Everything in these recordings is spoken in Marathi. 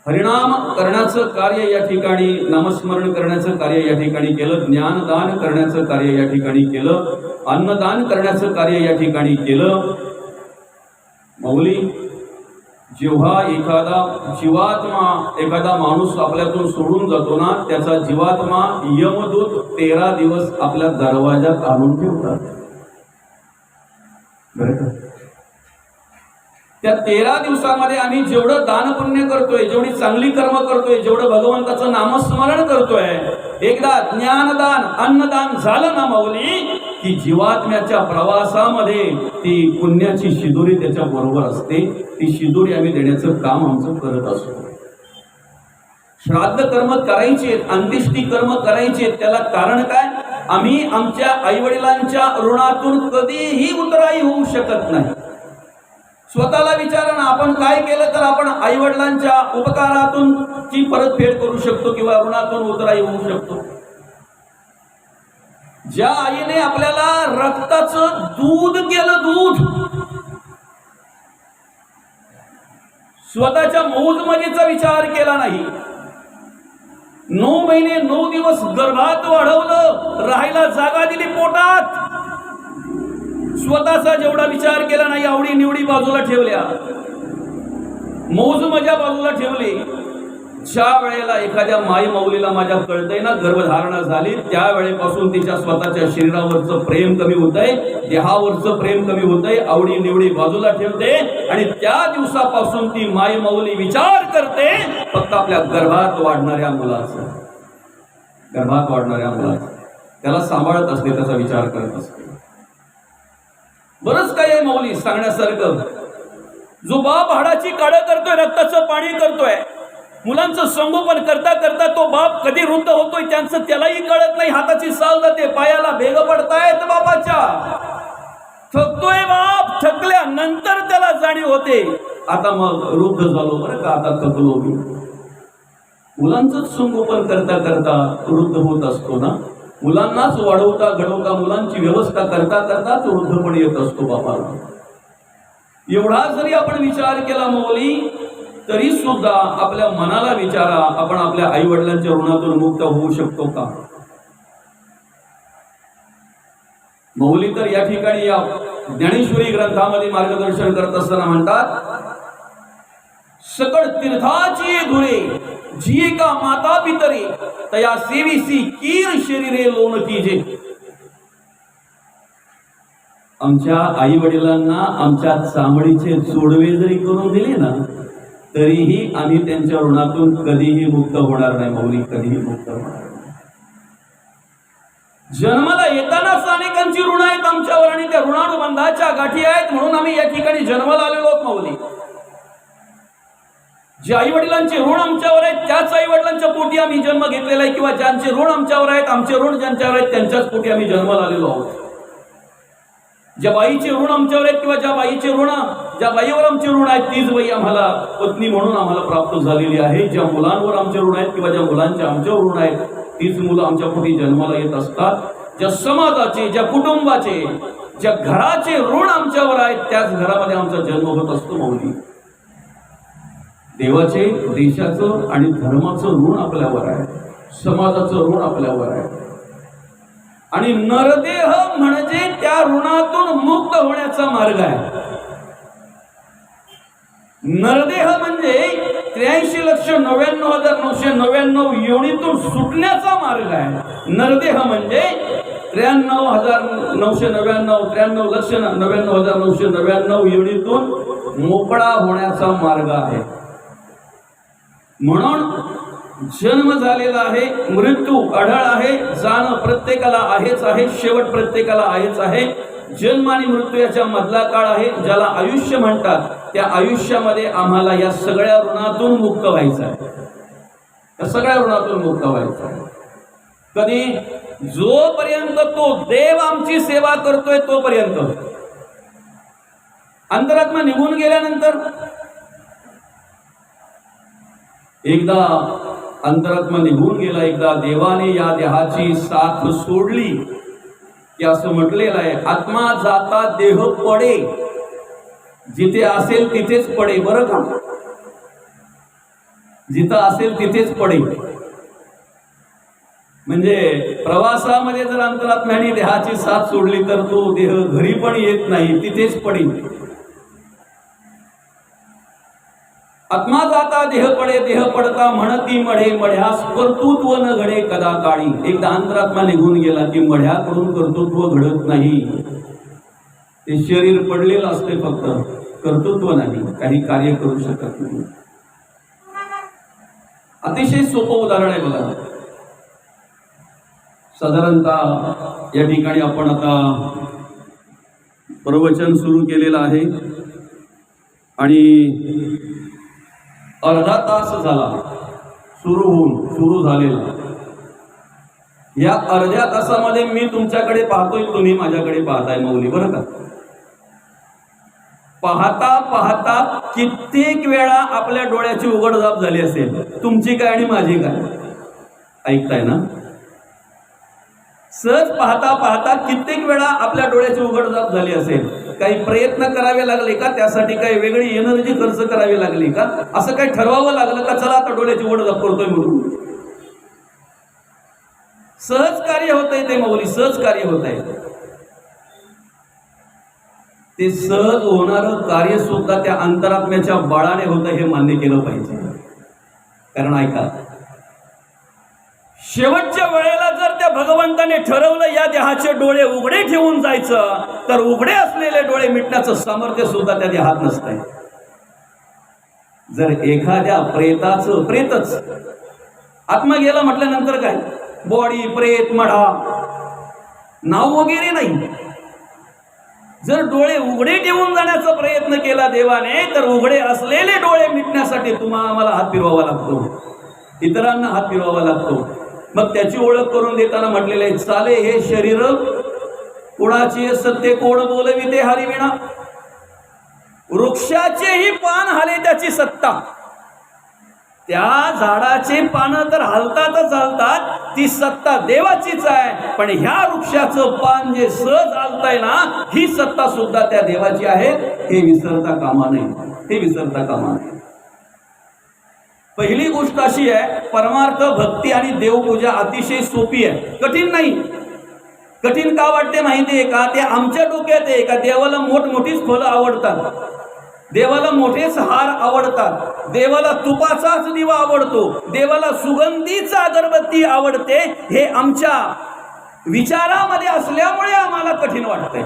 हरिनाम करण्याचं कार्य या ठिकाणी, नामस्मरण करण्याचं कार्य या ठिकाणी केलं, ज्ञानदान करण्याचं कार्य या ठिकाणी केलं, अन्नदान करण्याचं कार्य या ठिकाणी केलं. माऊली, जेव्हा एखादा माणूस आपल्यातून सोडून जातो ना, त्याचा जीवात्मा यमदूत 13 दिवस आपल्या दरवाजात आणून ठेवतात. बरं का? त्या 13 दिवसामध्ये आम्ही जेवढं दान पुण्य करतोय, जेवढी चांगली कर्म करतोय, जेवढं भगवंताचं नामस्मरण करतोय, एकदा ज्ञानदान अन्नदान झालं ना माऊली, की जीवात्म्याच्या प्रवासामध्ये ती पुण्याची शिदोरी त्याच्या बरोबर असते. ती शिदोरी आम्ही देण्याचं काम आमचं करत असतो. श्राद्ध कर्म करायचे, अंत्येष्टी कर्म करायचे. त्याला कारण काय? आम्ही आमच्या आईवडिलांच्या ऋणातून कधीही उतराई होऊ शकत नाही. स्वतःला विचारा ना, आपण काय केलं तर आपण आईवडिलांच्या उपकारातून ची परतफेड करू शकतो किंवा ऋणातून उतराई होऊ शकतो. ज्या आईने आपल्याला रक्ताचं दूध केलं, दूध, स्वतःच्या मौजमजेचा विचार केला नाही, 9 महिने 9 दिवस गर्भात वाढवलं, राहायला जागा दिली पोटात, स्वतःचा जेवढा विचार केला नाही, आवडी निवडी बाजूला ठेवल्या, मौज मजा बाजूला ठेवली. ज्या वेळेला एखाद्या माई माऊलीला माझ्या कळतंय ना गर्भधारणा झाली, त्या वेळेपासून तिच्या स्वतःच्या शरीरावरचं प्रेम कमी होतंय, देहावरचं प्रेम कमी होतंय, आवडी निवडी बाजूला ठेवते आणि त्या दिवसापासून ती माई माऊली विचार करते फक्त आपल्या गर्भात वाढणाऱ्या मुलाचा, त्याला सांभाळत असते, त्याचा विचार करत असते. बरंच काय आहे माऊली सांगण्यासारखं. जो बाप हाडाची काढ करतोय, रक्ताचं पाणी करतोय, मुलांचं संगोपन करता करता तो बाप कधी वृद्ध होतोय त्यांचं त्यालाही कळत नाही. हाताची साल जाते, पायाला भेग पडतायत बापाच्या, थकतोय बाप, थकल्यानंतर त्याला जाणीव होते आता मग वृद्ध झालो, बरं का, आता थकलो मी. मुलांचं संगोपन करता करता वृद्ध होत असतो ना, मुलांनाच वाढवता घडवता, मुलांची व्यवस्था करता करताच वृद्धपण येत असतो बापाला. एवढा जरी आपण विचार केला माऊली, तरी सुद्धा आपल्या मनाला विचारा, आपण आपल्या आई वडिलांच्या ऋणातून मुक्त होऊ शकतो का? माऊली तर या ठिकाणी या ज्ञानेश्वरी ग्रंथामध्ये मार्गदर्शन करत असताना म्हणतात, सकळ तीर्थाची धुरे जिये का माता पितरे, तया सेविसी कीर शरीरे लोण कीजे. आमच्या आई वडिलांना आमच्या चामडीचे जोडवे जरी करून दिले ना, तरीही आम्ही त्यांच्या ऋणातून कधीही मुक्त होणार नाही माऊली, कधीही मुक्त होणार नाही. जन्माला येतानाच अनेकांची ऋण आहेत आमच्यावर आणि त्या ऋणानुबंधाच्या गाठी आहेत, म्हणून आम्ही या ठिकाणी जन्माला आलेलो आहोत माऊली. जे आई वडिलांचे ऋण आमच्यावर आहेत त्याच आई वडिलांच्या पोटी आम्ही जन्म घेतलेला आहे, किंवा ज्यांचे ऋण आमच्यावर आहेत, आमचे ऋण ज्यांच्यावर आहेत त्यांच्याच पोटी आम्ही जन्माला आलेलो आहोत. ज्या बाईचे ऋण आमच्यावर आहेत किंवा ज्या बाईवर आमचे ऋण आहेत, तीच बाई आम्हाला पत्नी म्हणून आम्हाला प्राप्त झालेली आहे. ज्या मुलांवर आमचे ऋण आहेत किंवा ज्या मुलांचे आमच्यावर ऋण आहेत, तीच मुलं आमच्या पोटी जन्माला येत असतात. ज्या समाजाचे, ज्या कुटुंबाचे, ज्या घराचे ऋण आमच्यावर आहेत, त्याच घरामध्ये आमचा जन्म होत असतो माऊली. देवाचे, देशाचं आणि धर्माचं ऋण आपल्यावर आहे, समाजाचं ऋण आपल्यावर आहे. आणि नरदेह म्हणजे त्या ऋणातून मुक्त होण्याचा मार्ग आहे. नरदेह म्हणजे 83,99,999 योनीतून सुटण्याचा मार्ग आहे. नरदेह म्हणजे 93,999 93,99,999 योनीतून मोकळा होण्याचा मार्ग आहे. म्हणून जन्म झालेला आहे, मृत्यू अढळ आहे, जाणं प्रत्येकाला आहेच आहे, शेवट प्रत्येकाला आहेच आहे. जन्म आणि मृत्यू याच्या मधला काळ आहे, ज्याला आयुष्य म्हणतात. त्या आयुष्यामध्ये आम्हाला या सगळ्या ऋणातून मुक्त व्हायचं आहे, या सगळ्या ऋणातून मुक्त व्हायचं आहे. कधी? जोपर्यंत तो देव आमची सेवा करतोय तोपर्यंत. अंतरात्मा निघून गेल्यानंतर, एकदा अंतरात्मा निघून गेला, एकदा देवाने या देहाची साथ सोडली की असं म्हटलेलं आहे, आत्मा जाता देह पडे, जिथे असेल तिथेच पडे. बरं का? जिथं असेल तिथेच पडेल. म्हणजे प्रवासामध्ये जर अंतरात्म्याने देहाची साथ सोडली तर तो देह घरी पण येत नाही, तिथेच पडेल. आत्मा जाता देह पडे, देह पडता म्हणती मढे, मढ्यास कर्तृत्व न घडे कदा काळी. एकदा अंतरात्मा निघून गेला की मढ्याकडून कर्तृत्व घडत नाही. ते शरीर पडलेलं असते, फक्त कर्तृत्व नाही, काही कार्य करू शकत नाही. अतिशय सोपं उदाहरण आहे बघा. साधारणतः या ठिकाणी आपण आता प्रवचन सुरू केलेलं आहे आणि अर्धा तास झाला सुरू झालेला. या अर्ध्या तासामध्ये मी तुमच्याकडे पाहतोय, तुम्ही माझ्याकडे पाहताय मौली, बरं का. पाहता पाहता कित्येक वेळा आपल्या डोळ्याची उघडझाप झाली असेल, तुमची काय आणि माझी काय. ऐकताय ना. सहज पाहता पाहता कित्येक वेळा आपल्या डोळ्याची उघडझाप झाली असेल. काही प्रयत्न करावे लागले का, त्यासाठी काही वेगळी एनर्जी खर्च करावी लागली का, असं काही ठरवावं लागलं का, चला आता डोळ्याची उघडझाप करतोय म्हणून. सहज कार्य होत आहे ते मौली, सहज कार्य होत आहे. ते सहज होणारं कार्य सुद्धा त्या अंतरात्म्याच्या बळाने होतं, हे मान्य केलं पाहिजे. कारण ऐका, शेवटच्या वेळेला जर त्या भगवंताने ठरवलं या देहाचे डोळे उघडे ठेवून जायचं, तर उघडे असलेले डोळे मिटण्याचं सामर्थ्य सुद्धा त्या देहात नसतंय. जर एखाद्या प्रेताचं, प्रेतच आत्मा गेला म्हटल्यानंतर काय, बॉडी प्रेत मढा नाव वगैरे नाही. जर डोळे उघडे ठेवून जाण्याचा प्रयत्न केला देवाने, तर उघडे असलेले डोळे मिटण्यासाठी आम्हाला हात फिरवावा लागतो, इतरांना हात फिरवावा लागतो. मग त्याची ओळख करून देताना म्हटलेलं आहे, चाले हे शरीर कुणाची सत्य कोण बोलविते हरिविणा. वृक्षाचेही पान हाले त्याची सत्ता. त्या झाडाचे पानं तर हलतातच हलतात, ती सत्ता देवाचीच आहे. पण ह्या वृक्षाचं पान जे सहज हलतंय ना, ही सत्ता सुद्धा त्या देवाची आहे. हे विसरता कामा नये, हे विसरता कामा नये. पहिली गोष्ट अशी आहे, परमार्थ भक्ती आणि देवपूजा अतिशय सोपी आहे, कठीण नाही. कठीण का वाटते माहितीये का, ते आमच्या डोक्यात आहे का देवाला मोठमोठीच फळं आवडतात, देवाला मोठेच हार आवडतात, देवाला तुपाचाच दिवा आवडतो, देवाला सुगंधीच अगरबत्ती आवडते. हे आमच्या विचारामध्ये असल्यामुळे आम्हाला कठीण वाटतंय.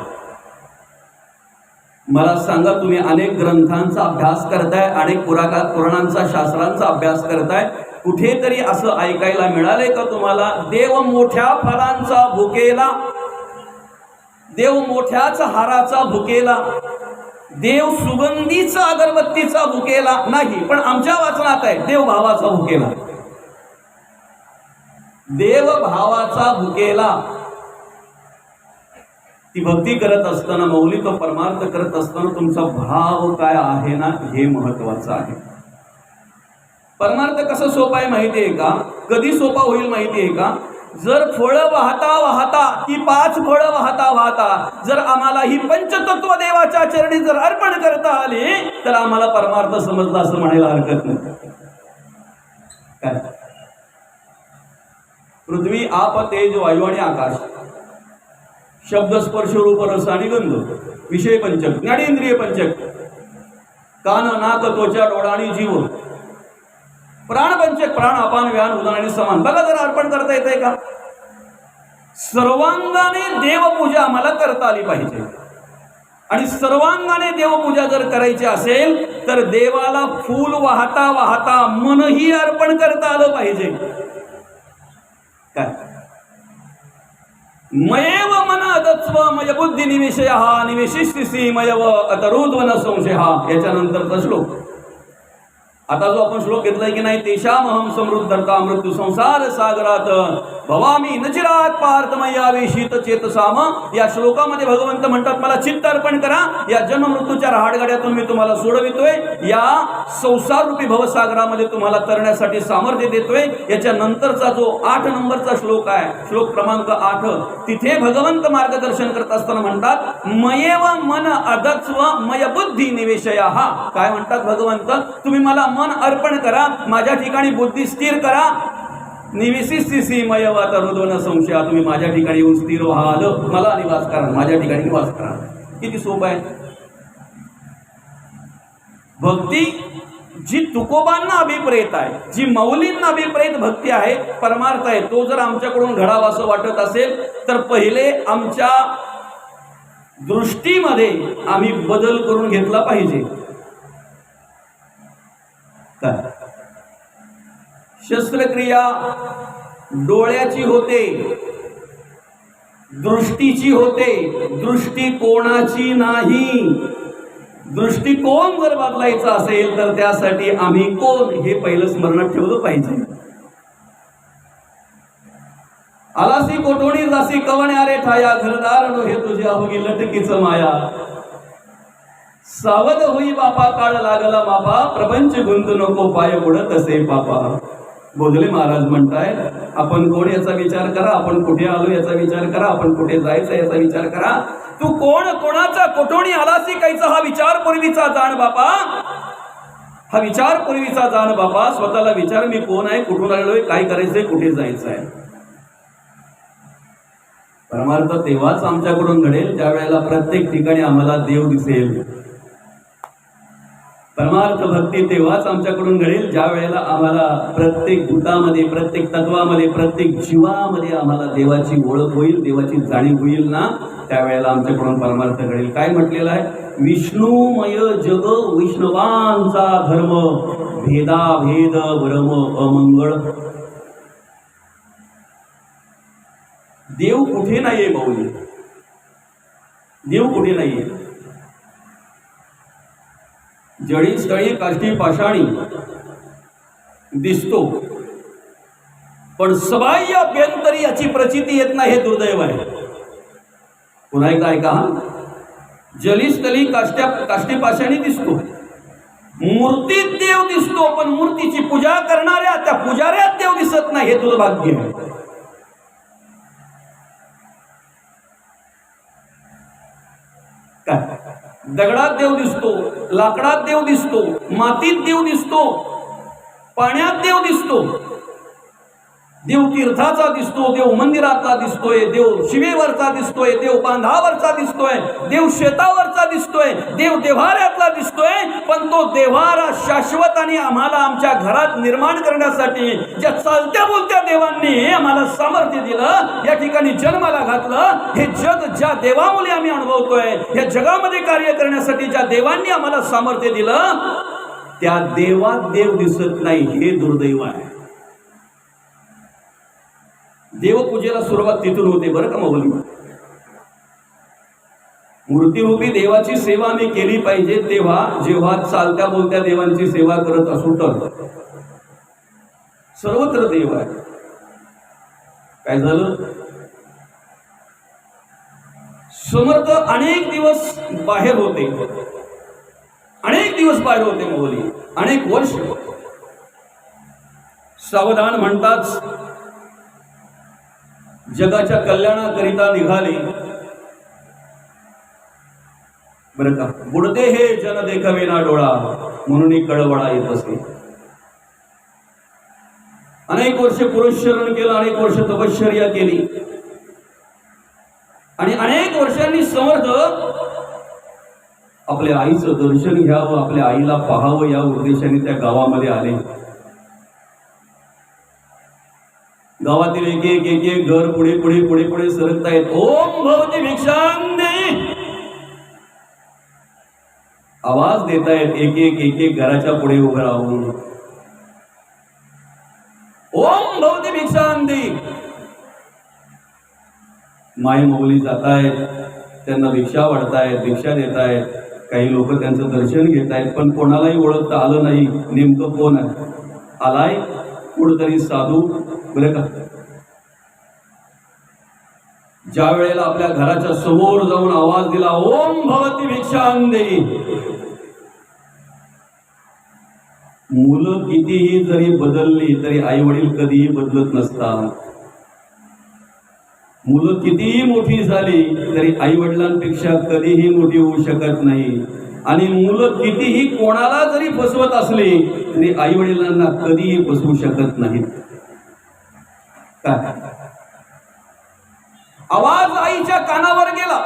मला सांगा, तुम्ही अनेक ग्रंथांचा अभ्यास करताय, अनेक पुराणांचा शास्त्रांचा अभ्यास करताय, कुठेतरी असं ऐकायला मिळालंय का तुम्हाला, देव मोठ्या फळांचा भुकेला, देव मोठ्याच हाराचा भुकेला, देव सुगंधीचा अगरबत्तीचा भुकेला नाही. पण आमच्या वाचनात आहे देव भावाचा भुकेला, देव भावाचा भुकेला. ती भक्ती करत असताना मौलिक परमार्थ करत असताना तुमचा भाव काय आहे ना, हे महत्वाचं आहे. परमार्थ कसं सोपा आहे माहितीये का, कधी सोपा होईल माहितीये का, जर फळं वाहता वाहता, ती 5 फळं वाहता वाहता जर आम्हाला ही पंचतत्व देवाच्या चरणी जर अर्पण करता आली, तर आम्हाला परमार्थ समजला असं म्हणायला हरकत नाही. काय, पृथ्वी आप तेज वायू आणि आकाश, शब्द स्पर्श रूप रस आणि गंध, विषय पंचक, ज्ञानेंद्रिय पंचक, कान नाक त्वचा डोळा आणि जीव, प्राण पंचक, प्राण अपान व्यान उदान आणि समान. बघा जरा अर्पण करता येतंय का. सर्वांगाने देवपूजा आम्हाला करता आली पाहिजे. आणि सर्वांगाने देवपूजा जर करायची असेल तर देवाला फूल वाहता वाहता मनही अर्पण करता आलं पाहिजे. काय, मयेव मन अदत्व मय बुद्धी निवेशय हा निवेशिष्यसी मयव अतरुद्वन संशय. याच्यानंतरचा श्लोक. आता जो आपण श्लोक घेतलाय की नाही, तेषामहं समृद्धता मृत्यू संसार सागरात भवामी नचिरात पार्थमया वेशित चेतसाम. या श्लोकामध्ये भगवंत म्हणतात, मला चित्त अर्पण करा, या जन्म मृत्यूच्या रहाडगाड्यातून मी तुम्हाला सोडवितोय, या संसार रूपी भवसागरामध्ये तुम्हाला तरण्यासाठी सामर्थ्य देतोय. याच्या नंतरचा जो 8 नंबरचा श्लोक आहे, श्लोक क्रमांक 8, तिथे भगवंत मार्गदर्शन करत असताना म्हणतात, मयेव मन अदत्व मय बुद्धी निवेशया. काय म्हणतात भगवंत, तुम्ही मला मन अर्पण करा, माझ्या ठिकाणी बुद्धी स्थिर करा. निविसिस्थिसी मयवात हृदवन संशया, तुम्ही माझ्या ठिकाणी येऊन स्थिर व्हाल, मला निवास करा, माझ्या ठिकाणी निवास करा. किती सोपं आहे. भक्ती जी तुकोबांना अभिप्रेत आहे, जी मौलींना अभिप्रेत भक्ती आहे, परमार्थ आहे, तो जर आमच्याकडून घडावा असं वाटत असेल तर पहिले आमच्या दृष्टीमध्ये आम्ही बदल करून घेतला पाहिजे. काय शस्त्रक्रिया डोळ्याची होते, दृष्टीची होते, दृष्टिकोनाची नाही. दृष्टिकोन जर बदलायचा असेल तर त्यासाठी आम्ही कोण हे पहिलं स्मरणात ठेवलं पाहिजे. आलासी कोठोणी जासी कवण्या रे ठाया, घरदार नो हे तुझ्या होगी लटकीच माया. सावध होई बापा काळ लागला मापा, प्रपंच गुंत नको पाय बुडत असे पापा. बोधले महाराज म्हणतायत आपण कोण याचा विचार करा, आपण कुठे आलो याचा विचार करा, आपण कुठे जायचं याचा विचार करा. तू कोण, कोणाचा, कोठोणी आलासी कायचा, हा विचार पूर्वीचा जाण बापा, हा विचार पूर्वीचा जाण बापा. स्वतःला विचार, मी कोण आहे, कुठून आलोय, काय करायचंय, कुठे जायचं आहे. परमार्थ तेव्हाच आमच्याकडून घडेल ज्या वेळेला प्रत्येक ठिकाणी आम्हाला देव दिसेल. परमार्थ भक्ती तेव्हाच आमच्याकडून घडेल ज्या वेळेला आम्हाला प्रत्येक भूतामध्ये, प्रत्येक तत्वामध्ये, प्रत्येक जीवामध्ये आम्हाला देवाची ओळख होईल, देवाची जाणीव होईल ना, त्यावेळेला आमच्याकडून परमार्थ घडेल. काय म्हटलेलं आहे, विष्णुमय जग वैष्णवांचा धर्म, भेदाभेद भ्रम अमंगळ. देव कुठे नाहीये माऊली, देव कुठे नाहीये. जळी स्थळी काष्टी पाषाणी दिसतो, पण सबाह्य अभ्यंतरी याची प्रचिती येत नाही, हे दुर्दैव आहे. पुन्हा एकदा ऐका, जली स्थळी काष्टी पाषाणी दिसतो, मूर्तीत देव दिसतो, पण मूर्तीची पूजा करणाऱ्या त्या पुजाऱ्यात देव दिसत नाही, हे तुझं भाग्य आहे. काय दगडात देव दिसतो, लाकडात देव दिसतो, मातीत देव दिसतो, पाण्यात देव दिसतो, देव तीर्थाचा दिसतो, देव मंदिरातला दिसतोय, देव शिवेवरचा दिसतोय, देव बांधावरचा दिसतोय, देव शेतावरचा दिसतोय, देव देव्हाऱ्यातला दिसतोय. पण तो देव्हारा शाश्वत आणि आम्हाला आमच्या घरात निर्माण करण्यासाठी ज्या चालत्या बोलत्या देवांनी आम्हाला सामर्थ्य दिलं, या ठिकाणी जन्माला घातलं, हे जग ज्या देवामुळे आम्ही अनुभवतोय, या जगामध्ये कार्य करण्यासाठी ज्या देवांनी आम्हाला सामर्थ्य दिलं, त्या देवात देव दिसत नाही, हे दुर्दैव आहे. देवपूजेला सुरुवात तिथून होते बरं का माऊली. मूर्तिरूपी देवाची सेवा मी केली पाहिजे तेव्हा जेव्हा चालत्या बोलत्या देवांची सेवा करत असू तर. सर्वत्र देव आहे. काय झालं, समर्थ अनेक दिवस बाहेर होते, अनेक दिवस बाहेर होते माऊली, अनेक वर्ष. सावधान म्हणतात जगाच्या कल्याणाकरिता निघाले बरं का. बुडते हे जन देखावे ना डोळा, म्हणून कळवळा येत असे. अनेक वर्ष पुरुषरण केलं, अनेक वर्ष तपश्चर्या केली, आणि अनेक वर्षांनी समर्थ आपल्या आईचं दर्शन घ्यावं, आपल्या आईला पाहावं या उद्देशाने त्या गावामध्ये आले. गावातील एक एक एक एक घर पुढे पुढे पुढे पुढे सरकतायत. ओम भवती भिक्षांदे आवाज देतायत, एक एक एक एक घराच्या पुढे उभं राहून ओम भवती भिक्षांदे. माय मौली जातायत, त्यांना भिक्षा वाढतायत, भिक्षा देतायत. काही लोक त्यांचं दर्शन घेत आहेत, पण कोणालाही ओळखता आलं नाही नेमकं कोण आहे. आलाय कुठतरी साधू बरं का. ज्या वेळेला आपल्या घराच्या समोर जाऊन आवाज दिला ओम भवती भिक्षांदे, मुलं कितीही जरी बदलली तरी आई वडील कधीही बदलत नसतात. मुलं कितीही मोठी झाली तरी आई वडिलांपेक्षा कधीही मोठी होऊ शकत नाही. आणि मुलं कितीही कोणाला जरी फसवत असली ते आई वडिलांना कधीही बसवू शकत नाहीत. काय आवाज आईच्या कानावर गेला,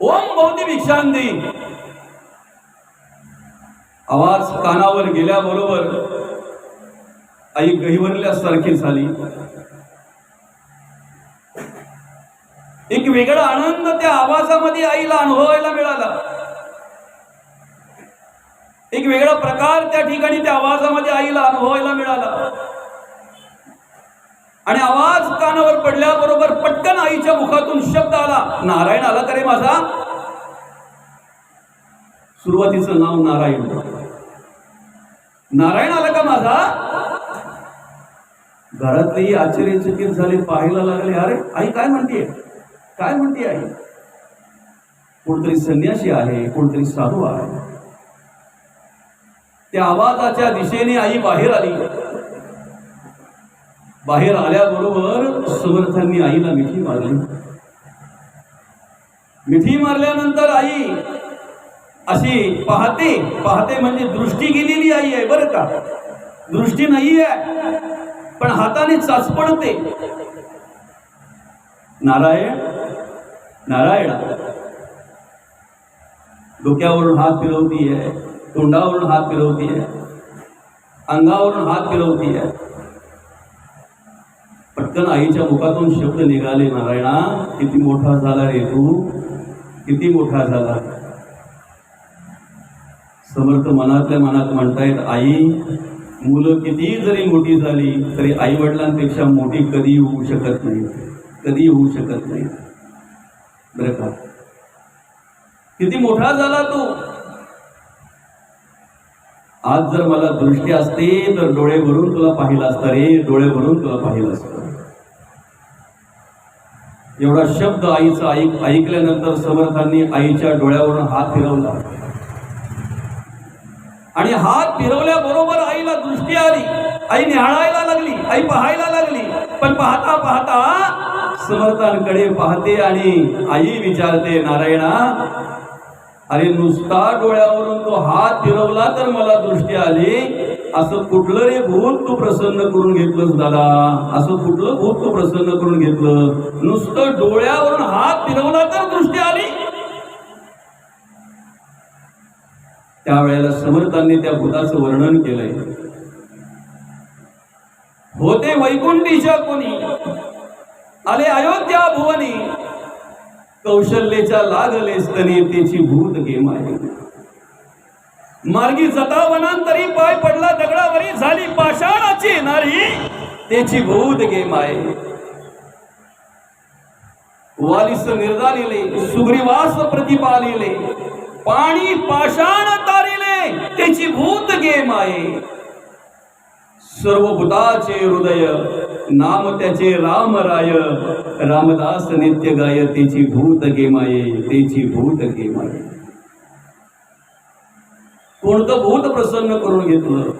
ओम भवती भिक्षांदी. आवाज कानावर गेल्याबरोबर आई गहिवरल्यासारखी झाली. एक वेगळा आनंद त्या आवाजामध्ये आईला अनुभवायला मिळाला. एक वेगळा प्रकार त्या ठिकाणी त्या आवाजामध्ये आईला अनुभवायला मिळाला. आणि आवाज कानावर पडल्याबरोबर पटकन आईच्या मुखातून शब्द आला, नारायण आला का रे माझा? सुरुवातीचं नाव नारायण. नारायण आला का माझा? घरातलेही आश्चर्यचकित झाले, पाहायला लागले, अरे आई काय म्हणतीये, काय म्हणते आई? कोणतरी संन्यासी आहे, कोणतरी साधू आहे. त्या आवाजाच्या दिशेने आई बाहेर आली. बाहेर आल्याबरोबर समर्थांनी आईला मिठी मारली. मिठी मारल्यानंतर आई अशी पाहते, पाहते म्हणजे दृष्टी गेलेली आई आहे बरं का, दृष्टी नाही आहे, पण हाताने चाचपडते. नारायण नारायण. डोक्यावरून हात फिरवतीये, तोंडावरून हात फिरवतीये, अंगावरून हात फिरवतीये. पटकन आईच्या मुखातून शब्द निघाले, नारायणा किती मोठा झाला रे तू, किती मोठा झाला. समर्थ मनातल्या मनात म्हणतायत, आई मुलं किती जरी मोठी झाली तरी आई वडिलांपेक्षा मोठी कधी होऊ शकत नाही, कधी होऊ शकत नाही बरं का. किती मोठा झाला तू. आज जर मला दृष्टी असते तर डोळे भरून तुला पाहिलं असतं रे, डोळे भरून तुला पाहिलं असतं. एवढा शब्द आईचा ऐकल्यानंतर समर्थांनी आईच्या डोळ्यावरून हात फिरवला. आणि हात फिरवल्याबरोबर आईला दृष्टी आली. आई निहाळायला लागली, आई पाहायला लागली. पण पाहता पाहता समर्थांकडे पाहते आणि आई विचारते, नारायणा अरे नुसता डोळ्यावरून तो हात फिरवला तर मला दृष्टी आली, असं कुठलं रे भूत तू प्रसन्न करून घेतलंस दादा, असं कुठलं भूत तू प्रसन्न करून घेतलं? नुसतं डोळ्यावरून हात फिरवला तर दृष्टी आली. त्यावेळेला समर्थांनी त्या भूताचं वर्णन केलंय. होते वैकुंठीच्या कोणी, आले अयोध्या भुवनी, कौशल्याच्या लागले स्तनी, त्याची भूत गेमाय. मार्गी जता वनांतरी, पाय पडला दगडावरी, झाली पाषाणाची नारी, त्याची भूत गेमाय. वालिस निर्दालिले, सुग्रीवास प्रतिपालिले, पाणी पाषाण तारिले, त्याची भूत गेमाये. सर्व भूताचे हृदय नाम त्याचे राम राय, रामदास नित्य गाय, त्याची भूत गेमाये, त्याची भूत गेमाये. कोणतं भूत प्रसन्न करून घेतलं?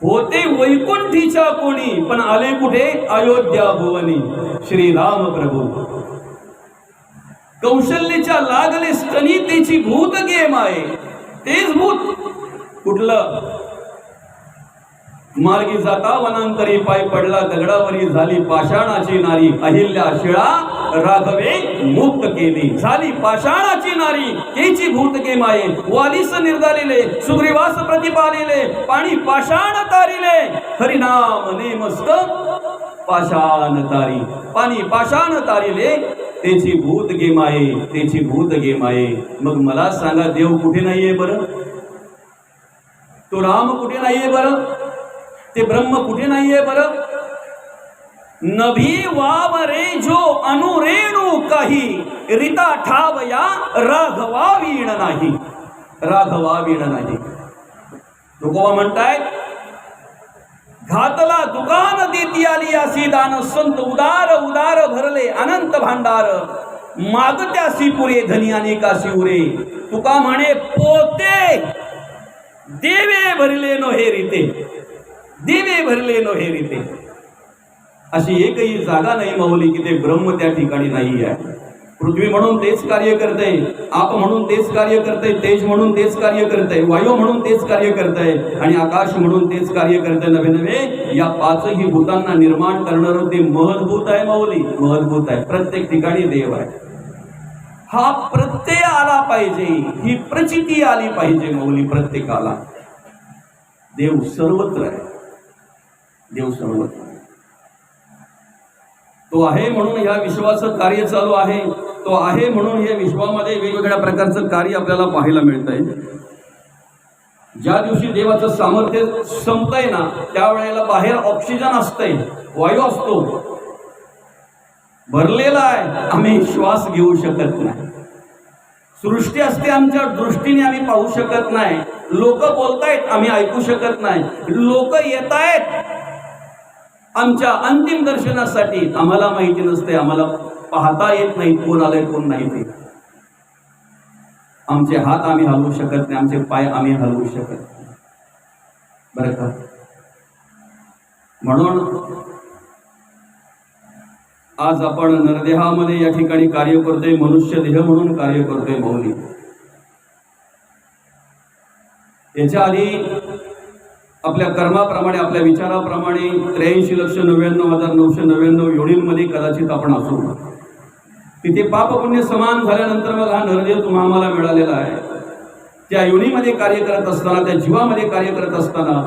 होते वैकुंठीच्या कोणी, पण आले कुठे? अयोध्या भुवनी, श्रीराम प्रभू. कौशल्याच्या लागले स्तनी, त्याची भूत गेमाये. तेच भूत कुठलं? मार्गी जाता वनांतरी, पाय पडला दगडावरी, झाली पाषाणाची नारी, अहिल्या शिळा राघवे मुक्त केली. झाली पाषाणाची नारी, त्याची भूत गेमाये. वालिस निर्दालिले, सुग्रीवास प्रतिपालिले, पाणी पाषाण तारिले, हरिनाम नेमस्त पाषाण तारी, पाणी पाषाण तारिले, त्याची भूत गेमाये, त्याची भूत गेमाये. मग मला सांगा, देव कुठे नाहीये बरं? तो राम कुठे नाहीये बरं? ते ब्रह्म कुठे नाहीये बरं? नभी वावरे जो अनुरेणू काही, रिता ठावया राघवा वीण नाही, राघवा वीण नाही. तुकोबा म्हणतायत, घातला दुकान देती आली असी दान, संत उदार उदार भरले अनंत भांडार, मागत्यासी पुरे धनी अनेकासी उरे. तुका म्हणे पोते देवे भरले नो हे रीते, देवे भरले नो हे रीते. अशी एकही जागा नाही माऊली की ते ब्रह्म त्या ठिकाणी नाही आहे. पृथ्वी म्हणून तेच कार्य करतंय, आप म्हणून तेच कार्य करतंय, तेज म्हणून तेच कार्य करतंय, वायू म्हणून तेच कार्य करतंय आणि आकाश म्हणून तेच कार्य करतंय. नवे नवे या पाचही भूतांना निर्माण करणारं ते महद्भूत आहे. माऊली महद्भूत आहे. प्रत्येक ठिकाणी देव आहे. हा प्रत्यय आला पाहिजे, ही प्रचिती आली पाहिजे माऊली प्रत्येकाला. देव सर्वत्र आहे. देव सर्वत्र आहे. तो आहे म्हणून ह्या विश्वाचं कार्य चालू आहे. तो आहे म्हणून या विश्वामध्ये वेगवेगळ्या प्रकारचं कार्य आपल्याला पाहायला मिळतंय. ज्या दिवशी देवाचं सामर्थ्य संपतंय ना, त्यावेळेला बाहेर ऑक्सिजन असतंय, वायू असतो, भरलेला आहे, आम्ही श्वास घेऊ शकत नाही. सृष्टी असते आमच्या दृष्टीने, आम्ही पाहू शकत नाही. लोक बोलतायत, आम्ही ऐकू शकत नाही. लोक येत आहेत आमच्या अंतिम दर्शनासाठी, आम्हाला माहिती नसते, आम्हाला पाहता येत नाही कोण आलंय कोण नाही ते. आमचे हात आम्ही हलवू शकत नाही, आमचे पाय आम्ही हलवू शकत नाही. बरं का? म्हणून आज आपण नरदेहामध्ये या ठिकाणी कार्य करतोय, मनुष्य देह म्हणून कार्य करतोय माऊली. याच्या आधी आपल्या कर्माप्रमाणे, आपल्या विचाराप्रमाणे 83,99,999 योनींमध्ये कदाचित आपण असू. तिथे पाप पुण्य समान झाल्यानंतर मग हा नरदेह तुम्हा आम्हाला मिळालेला आहे. त्या योनीमध्ये कार्य करत असताना, त्या जीवामध्ये कार्य करत असताना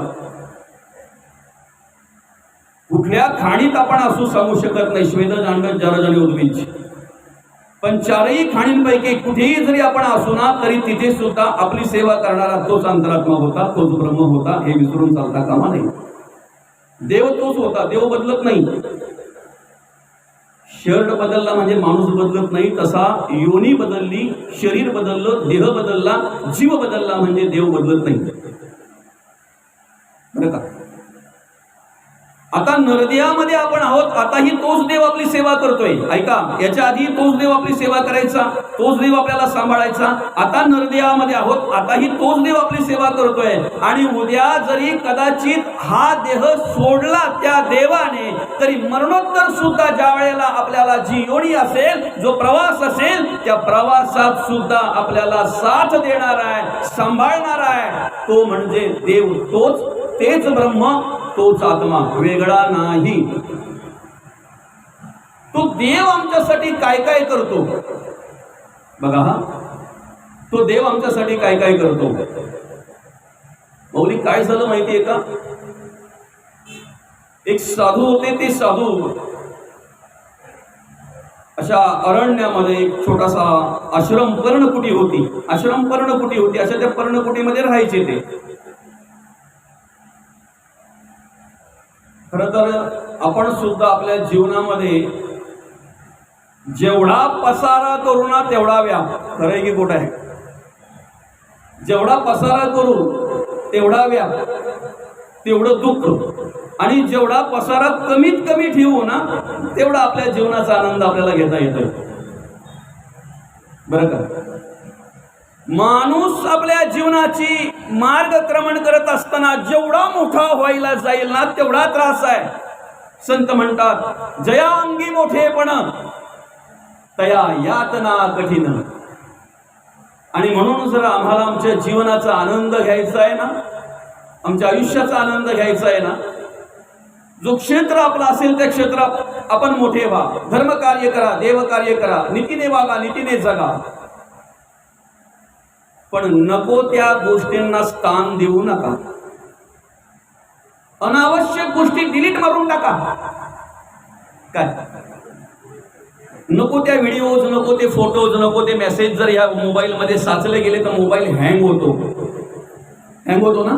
कुठल्या खाणीत आपण असू सांगू शकत नाही. श्वेत जाणगत जरजणी उद्वीज, पण चारही खाणींपैकी कुठेही जरी आपण असू ना, तरी तिथे सुद्धा आपली सेवा करणारा तोच अंतरात्मा होता, तोच ब्रह्म होता, हे विसरून चालता कामा नाही. देव तोच होता, देव बदलत नाही. शर्ट बदलला म्हणजे माणूस बदलत नाही, तसा योनी बदलली, शरीर बदललं, देह बदलला, जीव बदलला म्हणजे देव बदलत नाही. बरं का? आता नरदेहामध्ये आपण आहोत, आताही तोच देव आपली सेवा करतोय. ऐका, याच्या आधी तोच देव आपली सेवा करायचा, तोच देव आपल्याला सांभाळायचा. आता नरदेहामध्ये आहोत, आताही तोच देव आपली सेवा करतोय. आणि उद्या जरी कदाचित हा देह सोडला त्या देवाने, तरी मरणोत्तर सुद्धा ज्या वेळेला आपल्याला जी योनी असेल, जो प्रवास असेल, त्या प्रवासात सुद्धा आपल्याला साथ देणार आहे, सांभाळणार आहे, तो म्हणजे देव. तोच, तेच ब्रह्म, तोच आत्मा, वेगळा नाही. तो देव आमच्यासाठी काय काय करतो बघा. हा तो देव आमच्यासाठी काय काय करतो. माऊली काय झालं माहितीये का? एक साधू होते. ते साधू अशा अरण्यामध्ये एक छोटासा आश्रम, पर्णकुटी होती. आश्रम पर्णकुटी होती. अशा त्या पर्णकुटीमध्ये राहायचे ते. खरं तर आपण सुद्धा आपल्या जीवनामध्ये जेवढा पसारा करू ना, तेवढा व्याप. खरं आहे की खोटं आहे? जेवढा पसारा करू तेवढा व्याप, तेवढं दुःख. आणि जेवढा पसारा कमीत कमी ठेवू ना, तेवढा आपल्या जीवनाचा आनंद आपल्याला घेता येतोय. बरं का? माणूस आपल्या जीवनाची मार्गक्रमण करत असताना जेवढा मोठा व्हायला जाईल ना, तेवढा त्रास आहे. संत म्हणतात, जया अंगी मोठेपण तया यातना कठीण. आणि म्हणून जर आम्हाला आमच्या जीवनाचा आनंद घ्यायचा आहे ना, आमच्या आयुष्याचा आनंद घ्यायचा आहे ना, जो क्षेत्र आपला असेल त्या क्षेत्रात आपण मोठे व्हा. धर्म कार्य करा, देव कार्य करा, नीतीने वागा, नीतीने जगा. पण नको त्या गोष्टींना स्थान देऊ नका. अनावश्यक गोष्टी डिलीट मारून टाका. काय नको त्या व्हिडिओज, नको ते फोटोज, नको ते मेसेज जर या मोबाईल मध्ये साचले गेले तर मोबाईल हँग होतो. हँग होतो ना?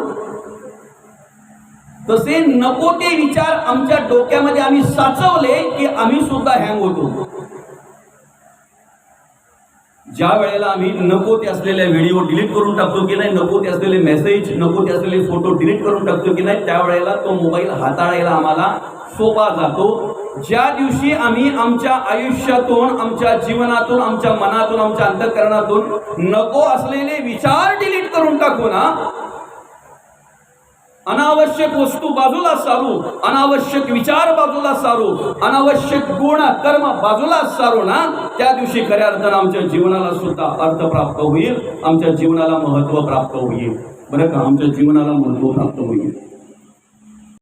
तसे नको ते विचार आमच्या डोक्यामध्ये आम्ही साचवले की आम्ही सुद्धा हँग होतो. ज्या वेळेला आम्ही नको ते असलेले व्हिडिओ डिलीट करून टाकतो की नाही, नको ते असलेले मेसेज, नको ते असलेले फोटो डिलीट करून टाकतो की नाही, त्यावेळेला तो मोबाईल हाताळायला आम्हाला सोपा जातो. ज्या दिवशी आम्ही आमच्या आयुष्यातून, आमच्या जीवनातून, आमच्या मनातून, आमच्या अंतःकरणातून नको असलेले विचार डिलीट करून टाकू ना, अनावश्यक वस्तू बाजूला सारू, अनावश्यक विचार बाजूला सारू, अनावश्यक गुण कर्म बाजूला सारू ना, त्या दिवशी खऱ्या अर्थानं आमच्या जीवनाला सुद्धा अर्थ प्राप्त होईल, आमच्या जीवनाला महत्व प्राप्त होईल. बरं का, आमच्या जीवनाला महत्व प्राप्त होईल.